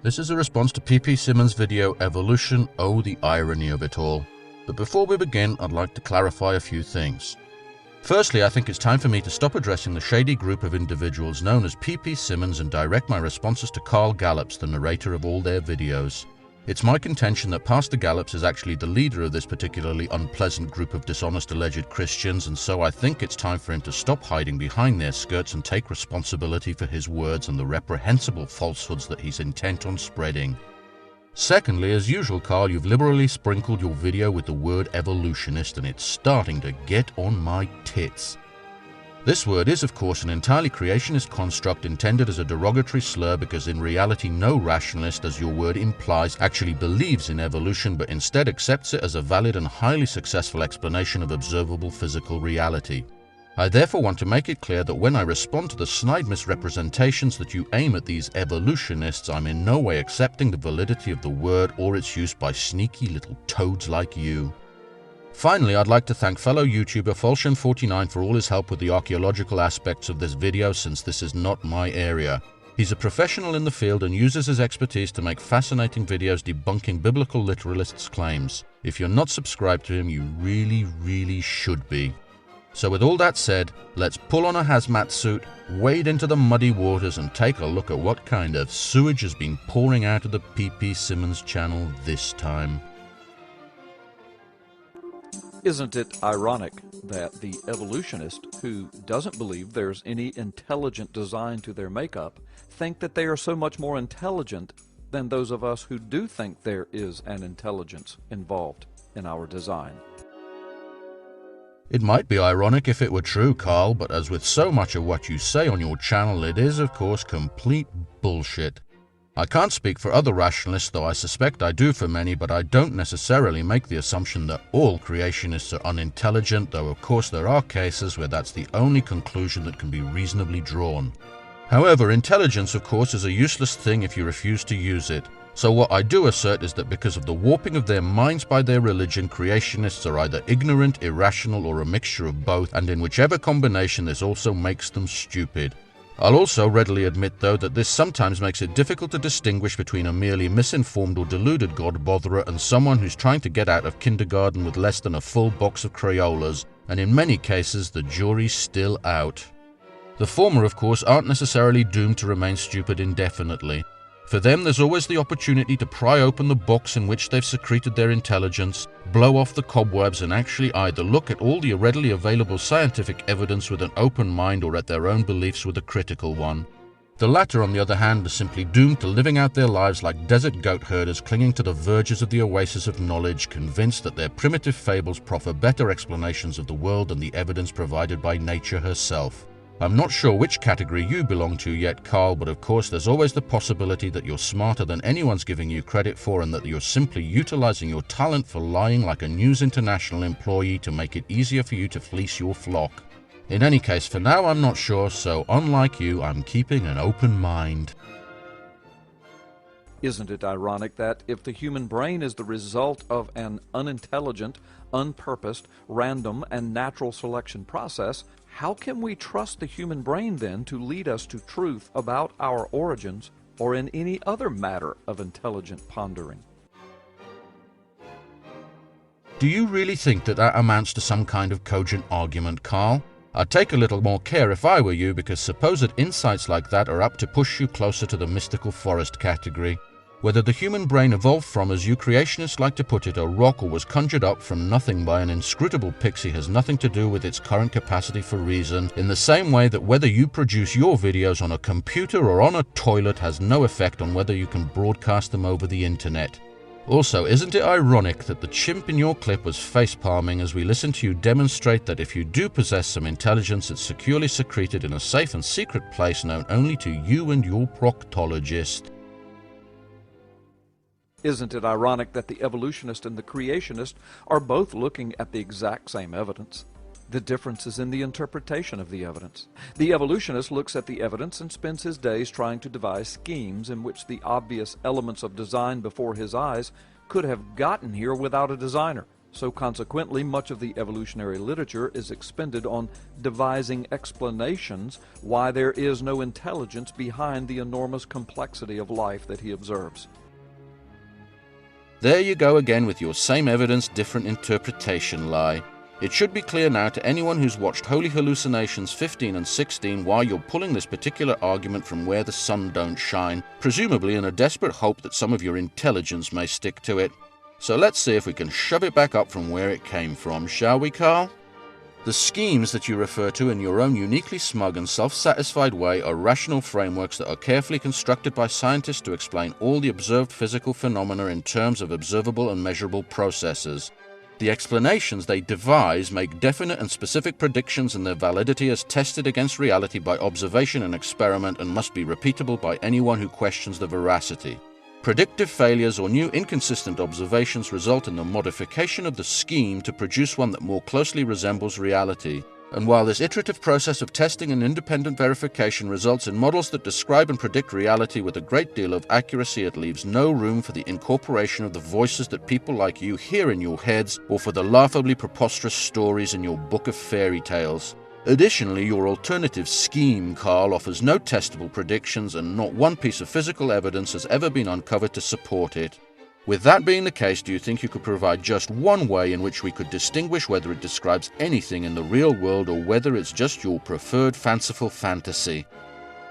This is a response to PPSimmons' video Evolution. Oh, the irony of it all. But before we begin, I'd like to clarify a few things. Firstly, I think it's time for me to stop addressing the shady group of individuals known as PPSimmons and direct my responses to Carl Gallups, the narrator of all their videos. It's my contention that Pastor Gallups is actually the leader of this particularly unpleasant group of dishonest alleged Christians, and so I think it's time for him to stop hiding behind their skirts and take responsibility for his words and the reprehensible falsehoods that he's intent on spreading. Secondly, as usual, Carl, you've liberally sprinkled your video with the word evolutionist, and it's starting to get on my tits. This word is, of course, an entirely creationist construct intended as a derogatory slur because in reality no rationalist, as your word implies, actually believes in evolution but instead accepts it as a valid and highly successful explanation of observable physical reality. I therefore want to make it clear that when I respond to the snide misrepresentations that you aim at these evolutionists, I'm in no way accepting the validity of the word or its use by sneaky little toads like you. Finally, I'd like to thank fellow YouTuber Fulshan49 for all his help with the archaeological aspects of this video, since this is not my area. He's a professional in the field and uses his expertise to make fascinating videos debunking biblical literalists' claims. If you're not subscribed to him, you really should be. So with all that said, let's pull on a hazmat suit, wade into the muddy waters, and take a look at what kind of sewage has been pouring out of the PPSimmons channel this time. Isn't it ironic that the evolutionist who doesn't believe there's any intelligent design to their makeup think that they are so much more intelligent than those of us who do think there is an intelligence involved in our design? It might be ironic if it were true, Carl, but as with so much of what you say on your channel, it is, of course, complete bullshit. I can't speak for other rationalists, though I suspect I do for many, but I don't necessarily make the assumption that all creationists are unintelligent, though of course there are cases where that's the only conclusion that can be reasonably drawn. However, intelligence, of course, is a useless thing if you refuse to use it. So what I do assert is that because of the warping of their minds by their religion, creationists are either ignorant, irrational, or a mixture of both, and in whichever combination this also makes them stupid. I'll also readily admit, though, that this sometimes makes it difficult to distinguish between a merely misinformed or deluded God-botherer and someone who's trying to get out of kindergarten with less than a full box of Crayolas, and in many cases the jury's still out. The former, of course, aren't necessarily doomed to remain stupid indefinitely. For them, there's always the opportunity to pry open the box in which they've secreted their intelligence, blow off the cobwebs, and actually either look at all the readily available scientific evidence with an open mind or at their own beliefs with a critical one. The latter, on the other hand, are simply doomed to living out their lives like desert goat herders clinging to the verges of the oasis of knowledge, convinced that their primitive fables proffer better explanations of the world than the evidence provided by nature herself. I'm not sure which category you belong to yet, Carl, but of course there's always the possibility that you're smarter than anyone's giving you credit for, and that you're simply utilizing your talent for lying like a News International employee to make it easier for you to fleece your flock. In any case, for now I'm not sure, so unlike you, I'm keeping an open mind. Isn't it ironic that if the human brain is the result of an unintelligent, unpurposed, random, and natural selection process, how can we trust the human brain then to lead us to truth about our origins or in any other matter of intelligent pondering? Do you really think that that amounts to some kind of cogent argument, Carl? I'd take a little more care if I were you, because supposed insights like that are apt to push you closer to the mystical forest category. Whether the human brain evolved from, as you creationists like to put it, a rock, or was conjured up from nothing by an inscrutable pixie has nothing to do with its current capacity for reason, in the same way that whether you produce your videos on a computer or on a toilet has no effect on whether you can broadcast them over the internet. Also, isn't it ironic that the chimp in your clip was facepalming as we listen to you demonstrate that if you do possess some intelligence, it's securely secreted in a safe and secret place known only to you and your proctologist? Isn't it ironic that the evolutionist and the creationist are both looking at the exact same evidence? The difference is in the interpretation of the evidence. The evolutionist looks at the evidence and spends his days trying to devise schemes in which the obvious elements of design before his eyes could have gotten here without a designer. So consequently, much of the evolutionary literature is expended on devising explanations why there is no intelligence behind the enormous complexity of life that he observes. There you go again with your same evidence, different interpretation lie. It should be clear now to anyone who's watched Holy Hallucinations 15 and 16 why you're pulling this particular argument from where the sun don't shine, presumably in a desperate hope that some of your intelligence may stick to it. So let's see if we can shove it back up from where it came from, shall we, Carl? The schemes that you refer to in your own uniquely smug and self-satisfied way are rational frameworks that are carefully constructed by scientists to explain all the observed physical phenomena in terms of observable and measurable processes. The explanations they devise make definite and specific predictions, and their validity is tested against reality by observation and experiment and must be repeatable by anyone who questions the veracity. Predictive failures or new inconsistent observations result in the modification of the scheme to produce one that more closely resembles reality. And while this iterative process of testing and independent verification results in models that describe and predict reality with a great deal of accuracy, it leaves no room for the incorporation of the voices that people like you hear in your heads, or for the laughably preposterous stories in your book of fairy tales. Additionally, your alternative scheme, Carl, offers no testable predictions, and not one piece of physical evidence has ever been uncovered to support it. With that being the case, do you think you could provide just one way in which we could distinguish whether it describes anything in the real world or whether it's just your preferred fanciful fantasy?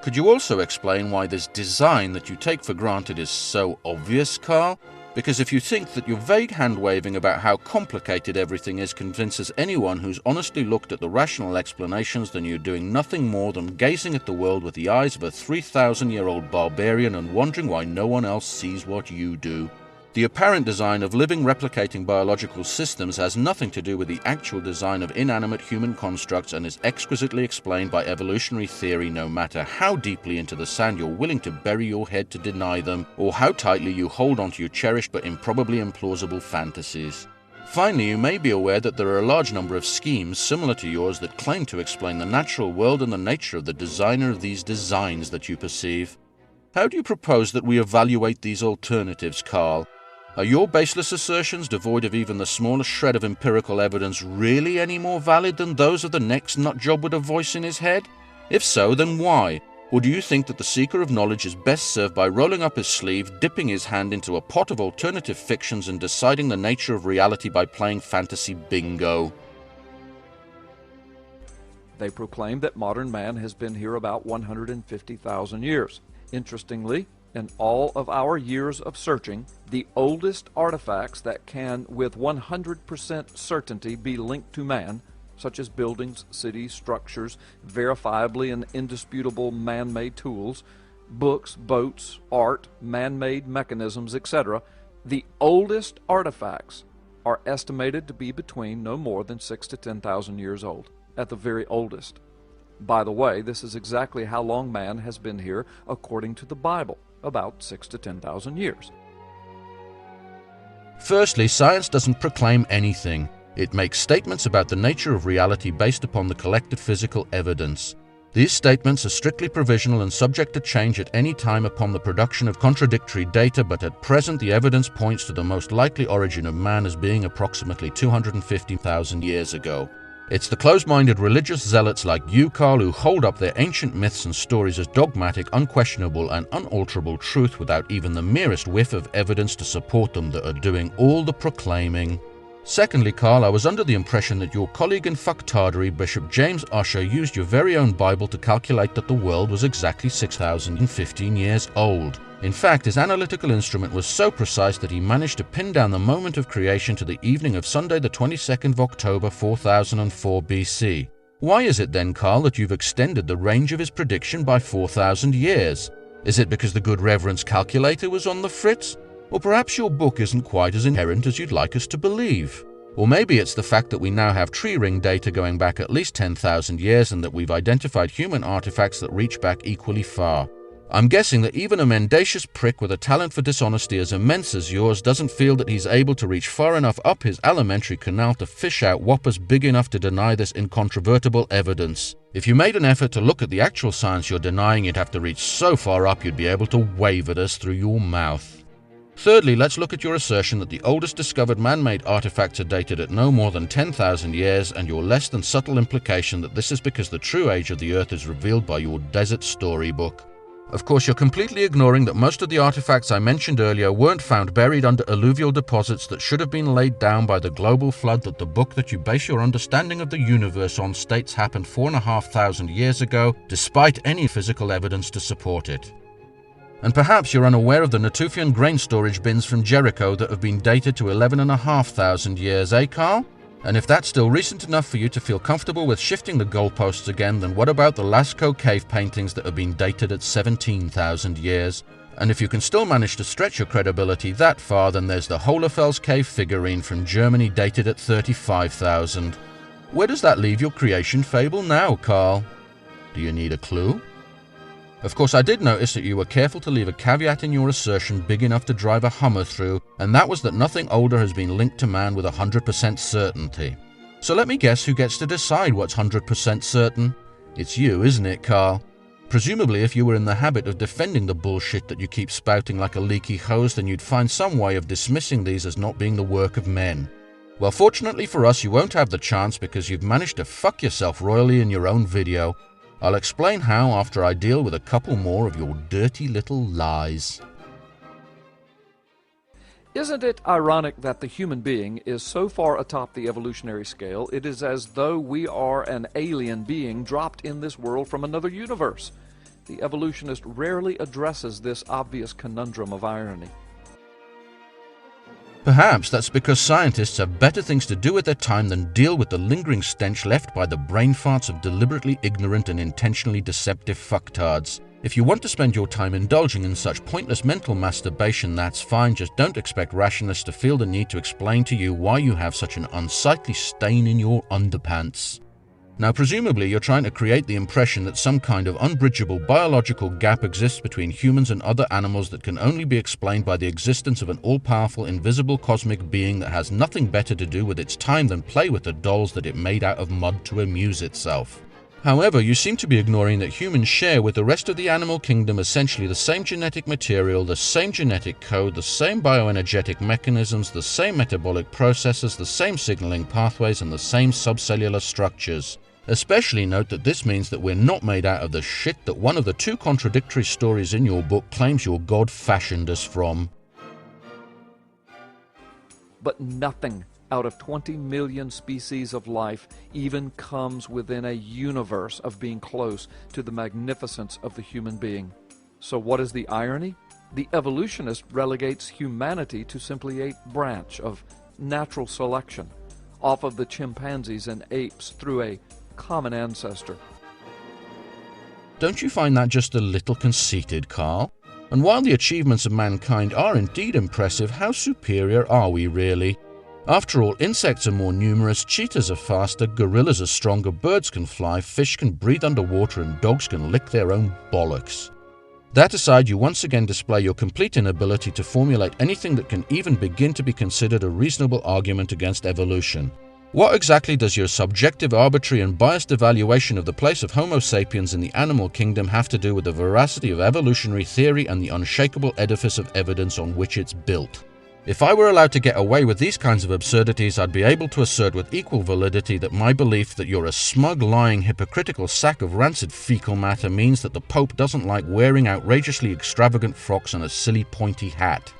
Could you also explain why this design that you take for granted is so obvious, Carl? Because if you think that your vague hand-waving about how complicated everything is convinces anyone who's honestly looked at the rational explanations, then you're doing nothing more than gazing at the world with the eyes of a 3,000-year-old barbarian and wondering why no one else sees what you do. The apparent design of living, replicating biological systems has nothing to do with the actual design of inanimate human constructs and is exquisitely explained by evolutionary theory, no matter how deeply into the sand you're willing to bury your head to deny them, or how tightly you hold onto your cherished but improbably implausible fantasies. Finally, you may be aware that there are a large number of schemes similar to yours that claim to explain the natural world and the nature of the designer of these designs that you perceive. How do you propose that we evaluate these alternatives, Carl? Are your baseless assertions, devoid of even the smallest shred of empirical evidence, really any more valid than those of the next nutjob with a voice in his head? If so, then why? Or do you think that the seeker of knowledge is best served by rolling up his sleeve, dipping his hand into a pot of alternative fictions, and deciding the nature of reality by playing fantasy bingo? They proclaim that modern man has been here about 150,000 years. Interestingly, in all of our years of searching, the oldest artifacts that can with 100% certainty be linked to man, such as buildings, cities, structures, verifiably and indisputable man-made tools, books, boats, art, man-made mechanisms, etc., the oldest artifacts are estimated to be between no more than 6,000 to 10,000 years old, at the very oldest. By the way, this is exactly how long man has been here according to the Bible, about 6,000 to 10,000 years. Firstly, science doesn't proclaim anything. It makes statements about the nature of reality based upon the collected physical evidence. These statements are strictly provisional and subject to change at any time upon the production of contradictory data, but at present the evidence points to the most likely origin of man as being approximately 250,000 years ago. It's the closed-minded religious zealots like you, Carl, who hold up their ancient myths and stories as dogmatic, unquestionable, and unalterable truth without even the merest whiff of evidence to support them that are doing all the proclaiming. Secondly, Carl, I was under the impression that your colleague in fucktardery, Bishop James Ussher, used your very own Bible to calculate that the world was exactly 6,015 years old. In fact, his analytical instrument was so precise that he managed to pin down the moment of creation to the evening of Sunday the 22nd of October 4004 BC. Why is it then, Carl, that you've extended the range of his prediction by 4,000 years? Is it because the good Reverend's calculator was on the fritz? Or perhaps your book isn't quite as inherent as you'd like us to believe? Or maybe it's the fact that we now have tree ring data going back at least 10,000 years and that we've identified human artifacts that reach back equally far. I'm guessing that even a mendacious prick with a talent for dishonesty as immense as yours doesn't feel that he's able to reach far enough up his alimentary canal to fish out whoppers big enough to deny this incontrovertible evidence. If you made an effort to look at the actual science you're denying, you'd have to reach so far up you'd be able to wave at us through your mouth. Thirdly, let's look at your assertion that the oldest discovered man-made artifacts are dated at no more than 10,000 years, and your less than subtle implication that this is because the true age of the Earth is revealed by your desert storybook. Of course, you're completely ignoring that most of the artifacts I mentioned earlier weren't found buried under alluvial deposits that should have been laid down by the global flood that the book that you base your understanding of the universe on states happened 4,500 years ago, despite any physical evidence to support it. And perhaps you're unaware of the Natufian grain storage bins from Jericho that have been dated to 11,500 years, eh, Carl? And if that's still recent enough for you to feel comfortable with shifting the goalposts again, then what about the Lascaux cave paintings that have been dated at 17,000 years? And if you can still manage to stretch your credibility that far, then there's the Hohlefels cave figurine from Germany dated at 35,000. Where does that leave your creation fable now, Carl? Do you need a clue? Of course, I did notice that you were careful to leave a caveat in your assertion big enough to drive a Hummer through, and that was that nothing older has been linked to man with 100% certainty. So let me guess who gets to decide what's 100% certain. It's you, isn't it, Carl? Presumably, if you were in the habit of defending the bullshit that you keep spouting like a leaky hose, then you'd find some way of dismissing these as not being the work of men. Well, fortunately for us, you won't have the chance because you've managed to fuck yourself royally in your own video. I'll explain how after I deal with a couple more of your dirty little lies. Isn't it ironic that the human being is so far atop the evolutionary scale, it is as though we are an alien being dropped in this world from another universe? The evolutionist rarely addresses this obvious conundrum of irony. Perhaps that's because scientists have better things to do with their time than deal with the lingering stench left by the brain farts of deliberately ignorant and intentionally deceptive fucktards. If you want to spend your time indulging in such pointless mental masturbation, that's fine, just don't expect rationalists to feel the need to explain to you why you have such an unsightly stain in your underpants. Now, presumably you're trying to create the impression that some kind of unbridgeable biological gap exists between humans and other animals that can only be explained by the existence of an all-powerful, invisible cosmic being that has nothing better to do with its time than play with the dolls that it made out of mud to amuse itself. However, you seem to be ignoring that humans share with the rest of the animal kingdom essentially the same genetic material, the same genetic code, the same bioenergetic mechanisms, the same metabolic processes, the same signaling pathways, and the same subcellular structures. Especially note that this means that we're not made out of the shit that one of the two contradictory stories in your book claims your God fashioned us from. But nothing out of 20 million species of life even comes within a universe of being close to the magnificence of the human being. So what is the irony? The evolutionist relegates humanity to simply a branch of natural selection, off of the chimpanzees and apes through a common ancestor. Don't you find that just a little conceited, Carl? And while the achievements of mankind are indeed impressive, how superior are we really? After all, insects are more numerous, cheetahs are faster, gorillas are stronger, birds can fly, fish can breathe underwater, and dogs can lick their own bollocks. That aside, you once again display your complete inability to formulate anything that can even begin to be considered a reasonable argument against evolution. What exactly does your subjective, arbitrary, and biased evaluation of the place of Homo sapiens in the animal kingdom have to do with the veracity of evolutionary theory and the unshakable edifice of evidence on which it's built? If I were allowed to get away with these kinds of absurdities, I'd be able to assert with equal validity that my belief that you're a smug, lying, hypocritical sack of rancid fecal matter means that the Pope doesn't like wearing outrageously extravagant frocks and a silly pointy hat.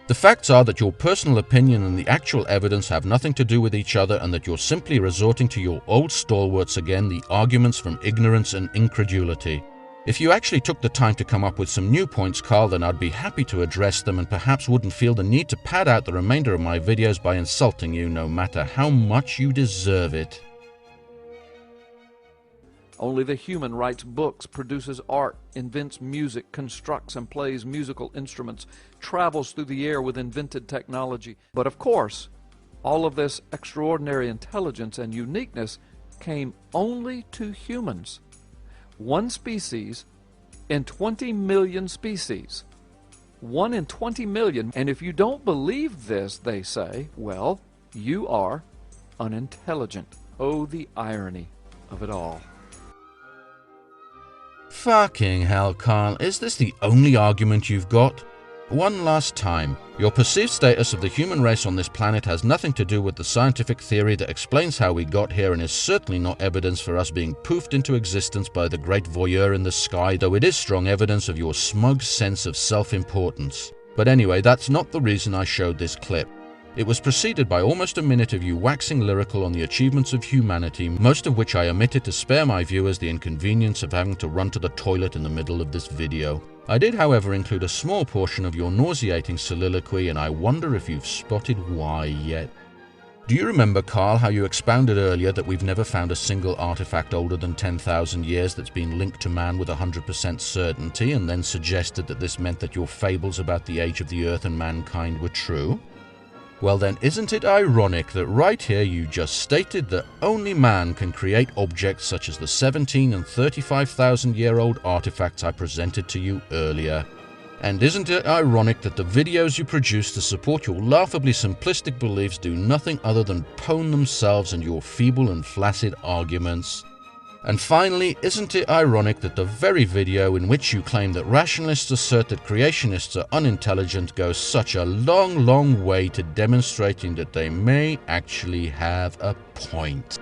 The facts are that your personal opinion and the actual evidence have nothing to do with each other, and that you're simply resorting to your old stalwarts again, the arguments from ignorance and incredulity. If you actually took the time to come up with some new points, Carl, then I'd be happy to address them and perhaps wouldn't feel the need to pad out the remainder of my videos by insulting you, no matter how much you deserve it. Only the human writes books, produces art, invents music, constructs and plays musical instruments, travels through the air with invented technology. But of course, all of this extraordinary intelligence and uniqueness came only to humans. One species in 20 million species. 1 in 20 million. And if you don't believe this, they say, well, you are unintelligent. Oh, the irony of it all. Fucking hell, Carl, is this the only argument you've got? one last time. Your perceived status of the human race on this planet has nothing to do with the scientific theory that explains how we got here, and is certainly not evidence for us being poofed into existence by the great voyeur in the sky, though it is strong evidence of your smug sense of self-importance. But anyway, that's not the reason I showed this clip. It was preceded by almost a minute of you waxing lyrical on the achievements of humanity, most of which I omitted to spare my viewers the inconvenience of having to run to the toilet in the middle of this video. I did, however, include a small portion of your nauseating soliloquy, and I wonder if you've spotted why yet. Do you remember, Carl, how you expounded earlier that we've never found a single artifact older than 10,000 years that's been linked to man with 100% certainty, and then suggested that this meant that your fables about the age of the Earth and mankind were true? Well then, isn't it ironic that right here you just stated that only man can create objects such as the 17 and 35,000-year-old artifacts I presented to you earlier? And isn't it ironic that the videos you produce to support your laughably simplistic beliefs do nothing other than pwn themselves and your feeble and flaccid arguments? And finally, isn't it ironic that the very video in which you claim that rationalists assert that creationists are unintelligent goes such a long way to demonstrating that they may actually have a point?